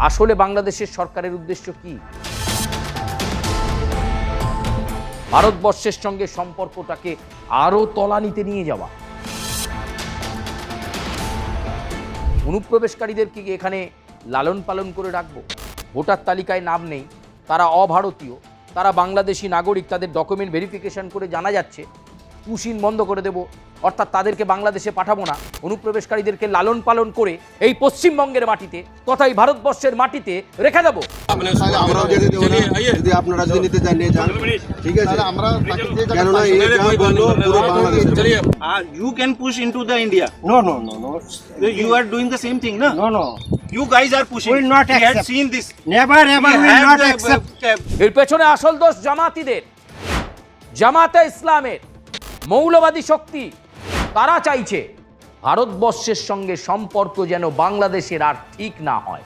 আসলে বাংলাদেশের সরকারের উদ্দেশ্য কি? ভারতবর্ষের সঙ্গে সম্পর্কটাকে আরো তলানিতে নিয়ে যাওয়া। অনুপ্রবেশকারীদেরকে এখানে লালন পালন করে রাখবো? ভোটার তালিকায় নাম নেই, তারা অভারতীয়, তারা বাংলাদেশি নাগরিক, তাদের ডকুমেন্ট ভেরিফিকেশন করে জানা যাচ্ছে, পুশিন বন্ধ করে দেব, অর্থাৎ তাদেরকে বাংলাদেশে পাঠাবো না। অনুপ্রবেশকারীদেরকে লালন পালন করে এই পশ্চিমবঙ্গের মাটিতে তথা এই ভারতবর্ষের মাটিতে রেখে দেবো। আপনারা যদি নিতে চান নিয়ে যান, ঠিক আছে, আমরা কেননা এই যা বললো পুরো Bangladesh. You can push into the India. No. You are doing the same thing, no? No. You guys are pushing. We will not We had accept. seen this. Never, We we will had not the- accept. এর পেছনে আসল দোষ জামাতিদের। জামাতে ইসলামের মৌলবাদী শক্তি, তারা চাইছে ভারতবর্ষের সঙ্গে সম্পর্ক যেন বাংলাদেশের আর ঠিক না হয়।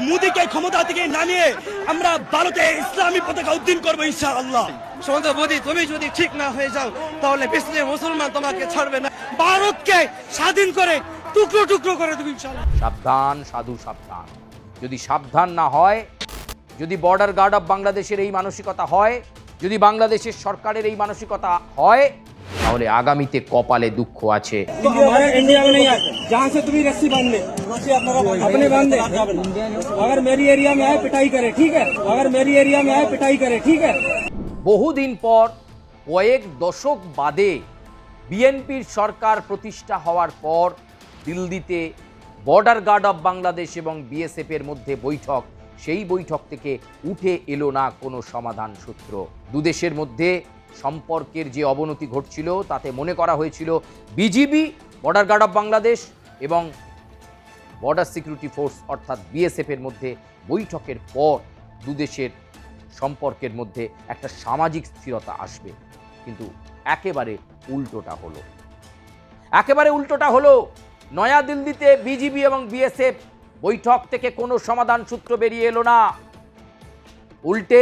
মোদীকে ক্ষমতা থেকে নামিয়ে আমরা ভারতে ইসলামী পতাকা উদ্দিন করবো ইনশাআল্লাহ। সমন্ত মোদী, তুমি যদি ঠিক না হয়ে যাও তাহলে বিশ্বে মুসলমান তোমাকে ছাড়বে না। ভারতকে স্বাধীন করে টুকরো টুকরো করে দেবে ইনশাআল্লাহ। সাবধান সাধু সাবধান। যদি সাবধান না হয়, যদি বর্ডার গার্ড অফ বাংলাদেশের এই মানসিকতা হয়, যদি বাংলাদেশের সরকারের এই মানসিকতা হয়, তাহলে আগামীতে কপালে দুঃখ আছে। तो हमारे इंडिया में नहीं आते, जहाँ से तुम्हें रस्सी बांध ले अपने बांध ले। अगर मेरी एरिया में आए पिटाई करे, ठीक है। अगर मेरी एरिया में आए पिटाई करे, ठीक है। বহুদিন পর, কয়েক দশক বাদে বিএনপির সরকার প্রতিষ্ঠা হওয়ার পর দিল্লিতে বর্ডার গার্ড অফ বাংলাদেশ এবং বিএসএফ এর মধ্যে বৈঠক, সেই বৈঠক থেকে উঠে এলো না কোনো সমাধান সূত্র। দুদেশের মধ্যে সম্পর্কের যে অবনতি ঘটছিল তাতে মনে করা হয়েছিল BGB, border guard of Bangladesh এবং বর্ডার সিকিউরিটি ফোর্স অর্থাৎ বিএসএফ এর মধ্যে বৈঠকের পর দুদেশের সম্পর্কের মধ্যে একটা সামাজিক স্থিরতা আসবে, কিন্তু একেবারে উল্টোটা হলো। নয়াদিল্লিতে বিজিবি এবং বিএসএফ বৈঠক থেকে কোনো সমাধান সূত্র বেরিয়ে এলো না। উল্টে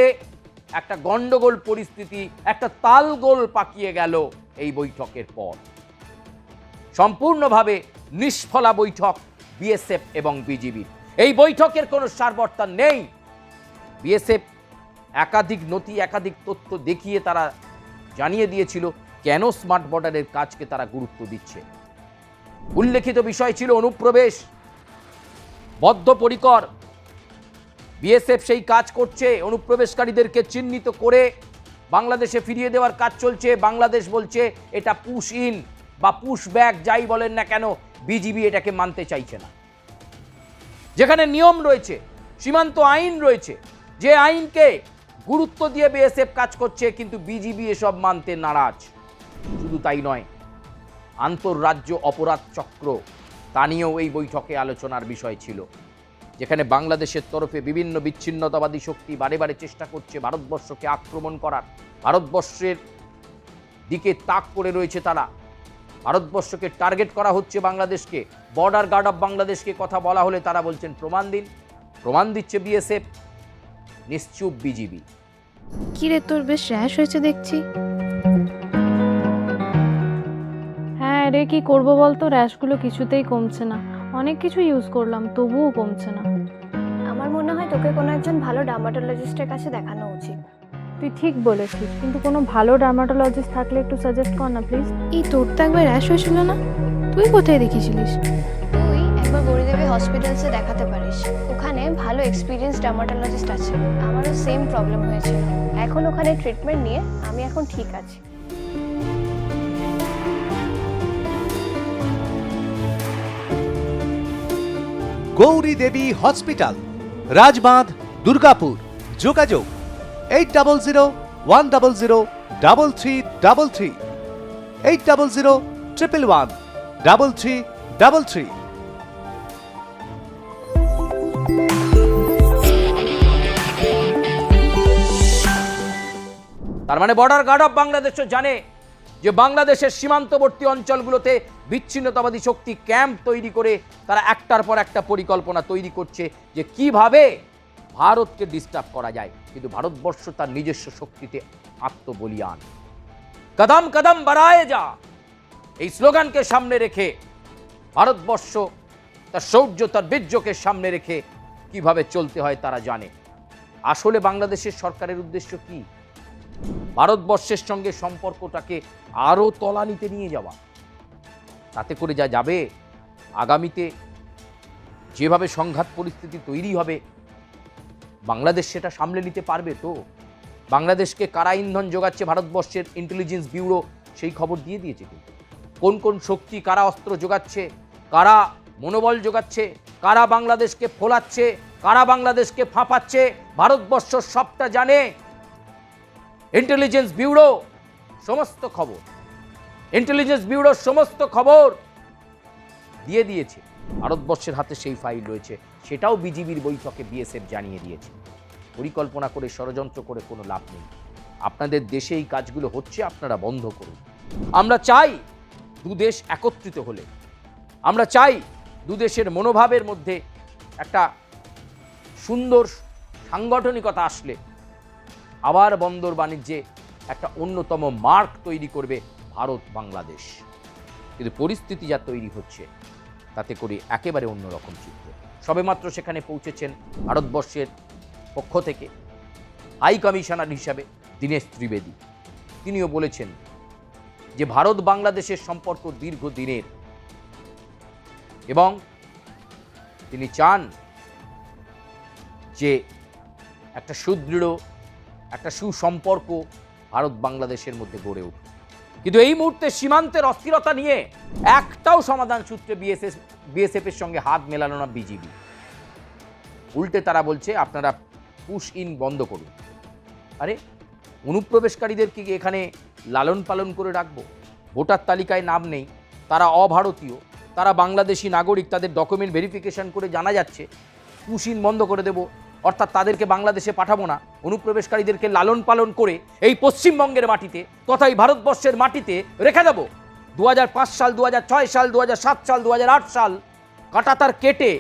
একটা গন্ডগোল পরিস্থিতি, একটা তালগোল পাকিয়ে গেল এই বৈঠকের পর। সম্পূর্ণভাবে নিষ্ফলা বৈঠক বিএসএফ এবং বিজিবির। এই বৈঠকের কোনো সারবর্তা নেই। বিএসএফ একাধিক নথি, একাধিক তথ্য দেখিয়ে তারা জানিয়ে দিয়েছিল কেন স্মার্ট বর্ডারের কাজকে তারা গুরুত্ব দিচ্ছে। উল্লেখিত বিষয় ছিল অনুপ্রবেশ, বদ্ধপরিকর। বিএসএফ সেই কাজ করছে, অনুপ্রবেশকারীদেরকে চিহ্নিত করে বাংলাদেশে ফিরিয়ে দেওয়ার কাজ চলছে। বাংলাদেশ বলছে এটা পুশ ইন বা পুশ ব্যাক, যাই বলেন না কেন, বিজিবি এটাকে মানতে চাইছে না। যেখানে নিয়ম রয়েছে, সীমান্ত আইন রয়েছে, যে আইনকে গুরুত্ব দিয়ে বিএসএফ কাজ করছে, কিন্তু বিজিবি এসব মানতে নারাজ। শুধু তাই নয়, আন্তঃরাজ্য অপরাধ চক্র, তা নিয়েও এই বৈঠকে আলোচনার বিষয় ছিল। যেখানে বাংলাদেশের তরফে বিভিন্ন বিচ্ছিন্নতাবাদী শক্তি বারে বারে চেষ্টা করছে ভারতবর্ষকে আক্রমণ করার, ভারতবর্ষের দিকে তাক করে রয়েছে তারা। ভারতবর্ষকে টার্গেট করা হচ্ছে বাংলাদেশকে। বর্ডার গার্ড অফ বাংলাদেশকে কথা বলা হলে তারা বলছেন প্রমাণ দিন। প্রমাণ দিচ্ছে বিএসএফ, নিশ্চুপ বিজিবি। কি রে, তোর বেশ র্যাশ হয়েছে দেখছি। হ্যাঁ রে, কি করব বলতো, র্যাশগুলো কিছুতেই কমছে না। অনেক কিছু ইউজ করলাম, তবুও কমছে না। আমার মনে হয় তোকে কোনো একজন ভালো ডার্মাটোলজিস্টের কাছে দেখানো উচিত। তুই ঠিক বলেছিস, কিন্তু কোনো ভালো ডার্মাটোলজিস্ট থাকলে একটু সাজেস্ট কর না প্লিজ। এই তোর তো একবার র্যাশ হয়েছিল না, তুই কোথায় দেখিয়েছিলিস? তুই একবার গৌরীদেবী হসপিটালসে দেখাতে পারিস, ওখানে ভালো এক্সপিরিয়েন্স ডার্মাটোলজিস্ট আছে। আমারও সেম প্রবলেম হয়েছিল, এখন ওখানে ট্রিটমেন্ট নিয়ে আমি এখন ঠিক আছি। গৌরী দেবী হসপিটাল, রাজবাঁধ, দুর্গাপুর। যোগাযোগ 8001003333, 8001113333। তার মানে বর্ডার গার্ড অফ বাংলাদেশও জানে যে বাংলাদেশের সীমান্তবর্তী অঞ্চলগুলোতে বিচ্ছিন্নতাবাদী শক্তি ক্যাম্প তৈরি করে তারা একটার পর একটা পরিকল্পনা তৈরি করছে যে কিভাবে ভারতকে ডিস্টার্ব করা যায়। কিন্তু ভারতবর্ষ তার নিজস্ব শক্তিতে আত্মবলিয়ান। কদম কদম বাড়ায়ে যা, এই স্লোগানকে সামনে রেখে ভারতবর্ষ তার শৌর্য, তার বীর্যকে সামনে রেখে কিভাবে চলতে হয় তারা জানে। আসলে বাংলাদেশের সরকারের উদ্দেশ্য কি? ভারতবর্ষের সঙ্গে সম্পর্কটাকে আরও তলানিতে নিয়ে যাওয়া। তাতে করে যা যাবে, আগামীতে যেভাবে সংঘাত পরিস্থিতি তৈরি হবে, বাংলাদেশ সেটা সামলে নিতে পারবে তো? বাংলাদেশকে কারা ইন্ধন যোগাচ্ছে ভারতবর্ষের ইন্টেলিজেন্স ব্যুরো সেই খবর দিয়ে দিয়েছে। কিন্তু কোন কোন শক্তি কারা অস্ত্র যোগাচ্ছে, কারা মনোবল যোগাচ্ছে, কারা বাংলাদেশকে ফোলাচ্ছে, কারা বাংলাদেশকে ফাঁপাচ্ছে, ভারতবর্ষ সবটা জানে। ইন্টেলিজেন্স ব্যুরো সমস্ত খবর, ইন্টেলিজেন্স ব্যুরোর সমস্ত খবর দিয়ে দিয়েছে। ভারতবর্ষের হাতে সেই ফাইল রয়েছে, সেটাও বিজিবির বৈঠকে বিএসএফ জানিয়ে দিয়েছে। পরিকল্পনা করে ষড়যন্ত্র করে কোনো লাভ নেই। আপনাদের দেশে এই কাজগুলো হচ্ছে, আপনারা বন্ধ করুন। আমরা চাই দুদেশ একত্রিত হলে, আমরা চাই দুদেশের মনোভাবের মধ্যে একটা সুন্দর সাংগঠনিকতা আসলে আবার বন্দর বাণিজ্যে একটা অন্যতম মার্ক তৈরি করবে ভারত বাংলাদেশ। কিন্তু পরিস্থিতি যা তৈরি হচ্ছে তাতে করে একেবারে অন্যরকম চিত্র। সবেমাত্র সেখানে পৌঁছেছেন ভারতবর্ষের পক্ষ থেকে হাই কমিশনার হিসাবে দীনেশ ত্রিবেদী। তিনিও বলেছেন যে ভারত বাংলাদেশের সম্পর্ক দীর্ঘদিনের এবং তিনি চান যে একটা সুদৃঢ়, একটা সুসম্পর্ক ভারত বাংলাদেশের মধ্যে গড়ে উঠুক। কিন্তু এই মুহূর্তে সীমান্তের অস্থিরতা নিয়ে একটাও সমাধান সূত্রে বিএসএফের সঙ্গে হাত মেলানো না বিজিবি। উল্টে তারা বলছে আপনারা পুশ ইন বন্ধ করুন। আরে অনুপ্রবেশকারীদেরকে এখানে লালন পালন করে রাখবো? ভোটার তালিকায় নাম নেই, তারা অভারতীয়, তারা বাংলাদেশি নাগরিক, তাদের ডকুমেন্ট ভেরিফিকেশন করে জানা যাচ্ছে, পুশ ইন বন্ধ করে দেব, অর্থাৎ তাদেরকে বাংলাদেশে পাঠাবো না। অনুপ্রবেশকারীদেরকে লালন পালন করে এই পশ্চিমবঙ্গের মাটিতে তথা এই ভারতবর্ষের মাটিতে রেখে দেব। 2005 সাল, 2006 সাল, 2007 সাল, 2008 সাল কাঁটাতার কেটে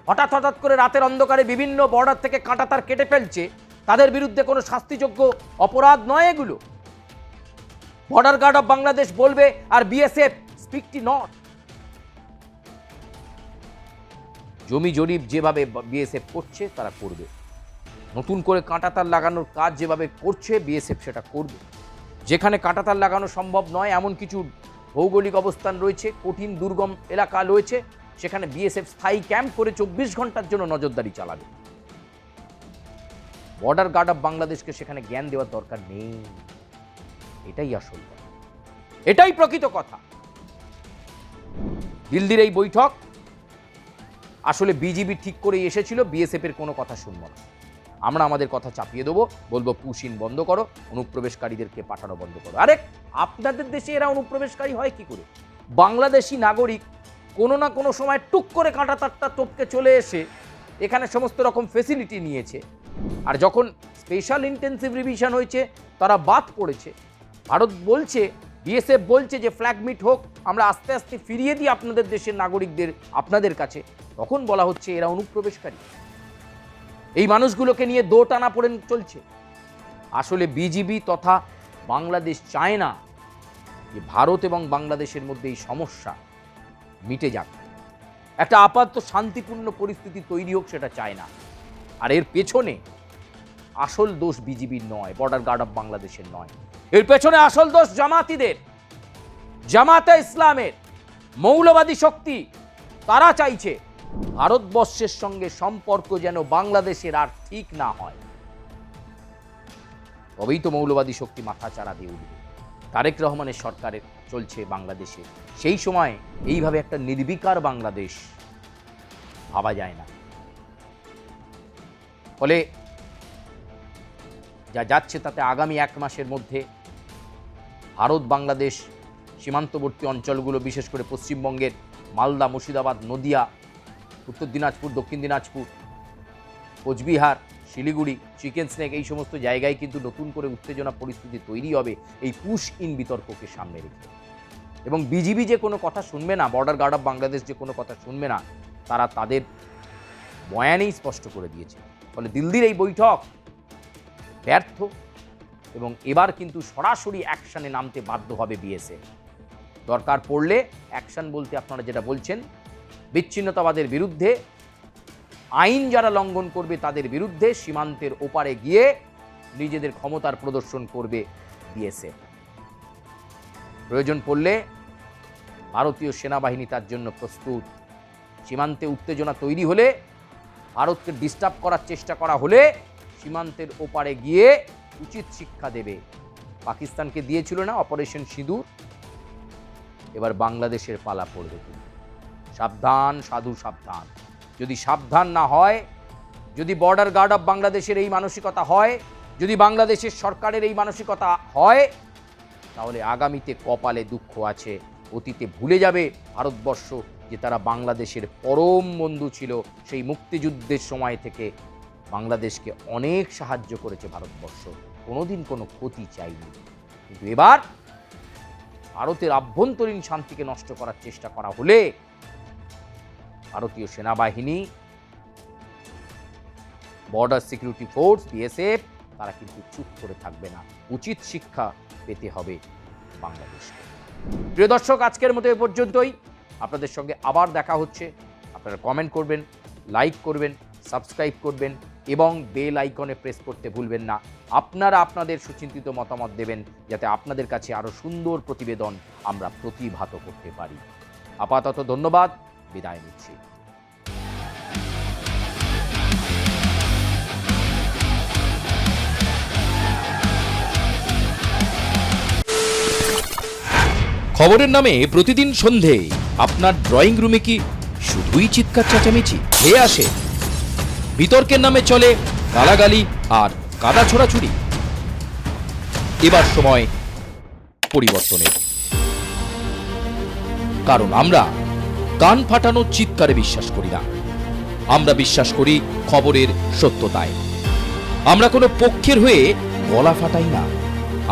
হঠাৎ করে রাতের অন্ধকারে বিভিন্ন বর্ডার থেকে কাঁটাতার কেটে ফেলছে, তাদের বিরুদ্ধে কোনো শাস্তিযোগ্য অপরাধ নয় এগুলো। বর্ডার গার্ড অফ বাংলাদেশ বলবে আর বিএসএফ স্পিকটি নট। জমি জরিপ যেভাবে বিএসএফ করছে তারা করবে, নতুন করে কাঁটাতার লাগানোর কাজ যেভাবে করছে বিএসএফ সেটা করবে। যেখানে কাঁটাতার লাগানো সম্ভব নয় এমন কিছু ভৌগোলিক অবস্থান রয়েছে, কঠিন দুর্গম এলাকা রয়েছে, সেখানে বিএসএফ স্থায়ী ক্যাম্প করে 24 ঘন্টার জন্য নজরদারি চালাবে। বর্ডার গার্ড অফ বাংলাদেশকে সেখানে জ্ঞান দেওয়ার দরকার নেই। এটাই আসল কথা, এটাই প্রকৃত কথা। দিল্লির এই বৈঠক আসলে বিজিবি ঠিক করে এসেছিল বিএসএফ এর কোনো কথা শুনবো না, আমরা আমাদের কথা চাপিয়ে দেবো, বলবো পুশ ইন বন্ধ করো, অনুপ্রবেশকারীদেরকে পাঠানো বন্ধ করো। আরে আপনাদের দেশে এরা অনুপ্রবেশকারী হয় কি করে? বাংলাদেশি নাগরিক কোনো না কোনো সময় টুক করে কাঁটাতারটা টপকে চলে এসে এখানে সমস্ত রকম ফেসিলিটি নিয়েছে, আর যখন স্পেশাল ইন্টেন্সিভ রিভিশন হয়েছে তারা বাদ পড়েছে। ভারত বলছে, বিএসএফ বলছে যে ফ্ল্যাগ মিট হোক, আমরা আস্তে আস্তে ফিরিয়ে দিই আপনাদের দেশের নাগরিকদের আপনাদের কাছে, তখন বলা হচ্ছে এরা অনুপ্রবেশকারী। এই মানুষগুলোকে নিয়ে দোটানা পড়ে চলছে। আসলে বিজিবি তথা বাংলাদেশ চায় না যে ভারত এবং বাংলাদেশের মধ্যে এই সমস্যা মিটে যাক, একটা আপাতত শান্তিপূর্ণ পরিস্থিতি তৈরি হোক, সেটা চায় না। আর এর পেছনে আসল দোষ বিজিবির নয়, বর্ডার গার্ড অফ বাংলাদেশের নয়, এর পেছনে আসল দোষ জামাতিদের, জামাতে ইসলামের, মৌলবাদী শক্তি। তারা চাইছে ভারতবর্ষের সঙ্গে সম্পর্ক যেন বাংলাদেশের আর ঠিক না হয়, তবেই তো মৌলবাদী শক্তি মাথা চাড়া দিয়ে উঠবে। তারেক রহমানের সরকারের চলছে বাংলাদেশে, সেই সময় এইভাবে একটা নির্বিকার বাংলাদেশ ভাবা যায় না। ফলে যা যাচ্ছে তাতে আগামী 1 মাসের মধ্যে ভারত বাংলাদেশ সীমান্তবর্তী অঞ্চলগুলো, বিশেষ করে পশ্চিমবঙ্গের মালদা, মুর্শিদাবাদ, নদিয়া, উত্তর দিনাজপুর, দক্ষিণ দিনাজপুর, কোচবিহার, শিলিগুড়ি, চিকেন স্নেক, এই সমস্ত জায়গায় কিন্তু নতুন করে উত্তেজনা পরিস্থিতি তৈরি হবে এই পুশ ইন বিতর্ককে সামনে রেখে। এবং বিজিবি যে কোনো কথা শুনবে না, বর্ডার গার্ড অফ বাংলাদেশ যে কোনো কথা শুনবে না, তারা তাদের বয়ানেই স্পষ্ট করে দিয়েছে। ফলে দিল্লির এই বৈঠক ব্যর্থ এবং এবার কিন্তু সরাসরি অ্যাকশনে নামতে বাধ্য হবে বিএসএফ। দরকার পড়লে অ্যাকশন বলতে আপনারা যেটা বলছেন, বিচ্ছিন্নতাবাদের বিরুদ্ধে আইন যারা লঙ্ঘন করবে তাদের বিরুদ্ধে সীমান্তের ওপারে গিয়ে নিজেদের ক্ষমতার প্রদর্শন করবে বিএসএফ। প্রয়োজন পড়লে ভারতীয় সেনাবাহিনী তার জন্য প্রস্তুত। সীমান্তে উত্তেজনা তৈরি হলে, ভারতকে ডিস্টার্ব করার চেষ্টা করা হলে সীমান্তের ওপারে গিয়ে উচিত শিক্ষা দেবে। পাকিস্তানকে দিয়েছিল না অপারেশন সিঁদুর, এবার বাংলাদেশের পালা পড়বে। কিন্তু সাবধান সাধু সাবধান। যদি সাবধান না হয়, যদি বর্ডার গার্ড অফ বাংলাদেশের এই মানসিকতা হয়, যদি বাংলাদেশের সরকারের এই মানসিকতা হয়, তাহলে আগামীতে কপালে দুঃখ আছে। অতীতে ভুলে যাবে ভারতবর্ষ যে তারা বাংলাদেশের পরম বন্ধু ছিল। সেই মুক্তিযুদ্ধের সময় থেকে বাংলাদেশকে অনেক সাহায্য করেছে ভারতবর্ষ, কোনোদিন কোনো ক্ষতি চাইনি। কিন্তু এবার ভারতের আভ্যন্তরীণ শান্তিকে নষ্ট করার চেষ্টা করা হলে ভারতীয় সেনাবাহিনী, বর্ডার সিকিউরিটি ফোর্স, বিএসএফ তারা কিন্তু চুপ করে থাকবে না। উচিত শিক্ষা পেতে হবে বাংলাদেশকে। প্রিয় দর্শক, আজকের মতো এ পর্যন্তই। আপনাদের সঙ্গে আবার দেখা হচ্ছে। আপনারা কমেন্ট করবেন, লাইক করবেন, সাবস্ক্রাইব করবেন এবং বেল আইকনে প্রেস করতে ভুলবেন না। আপনারা আপনাদের সুচিন্তিত মতামত দেবেন, যাতে আপনাদের কাছে আরও সুন্দর প্রতিবেদন আমরা প্রতিভাত করতে পারি। আপাতত ধন্যবাদ, বিদায় নিচ্ছি। খবরের নামে প্রতিদিন সন্ধে আপনার ড্রয়িং রুমে কি শুধুই চিৎকার চেঁচামেচি হয়ে আসে? বিতর্কের নামে চলে গালাগালি আর কাদা ছোড়াছুড়ি। এবার সময় পরিবর্তনের, কারণ আমরা কান ফাটানো চিৎকারে বিশ্বাস করি না। আমরা বিশ্বাস করি খবরের সত্যতায়। আমরা কোনো পক্ষের হয়ে গলা ফাটাই না,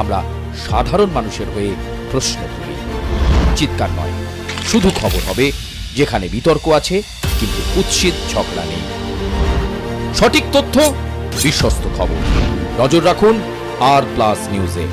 আমরা সাধারণ মানুষের হয়ে প্রশ্ন করি। চিৎকার নয়, শুধু খবর হবে যেখানে বিতর্ক আছে কিন্তু কুৎসিত ঝগড়া নেই। সঠিক তথ্য, বিশ্বস্ত খবর। নজর রাখুন আর প্লাস নিউজে।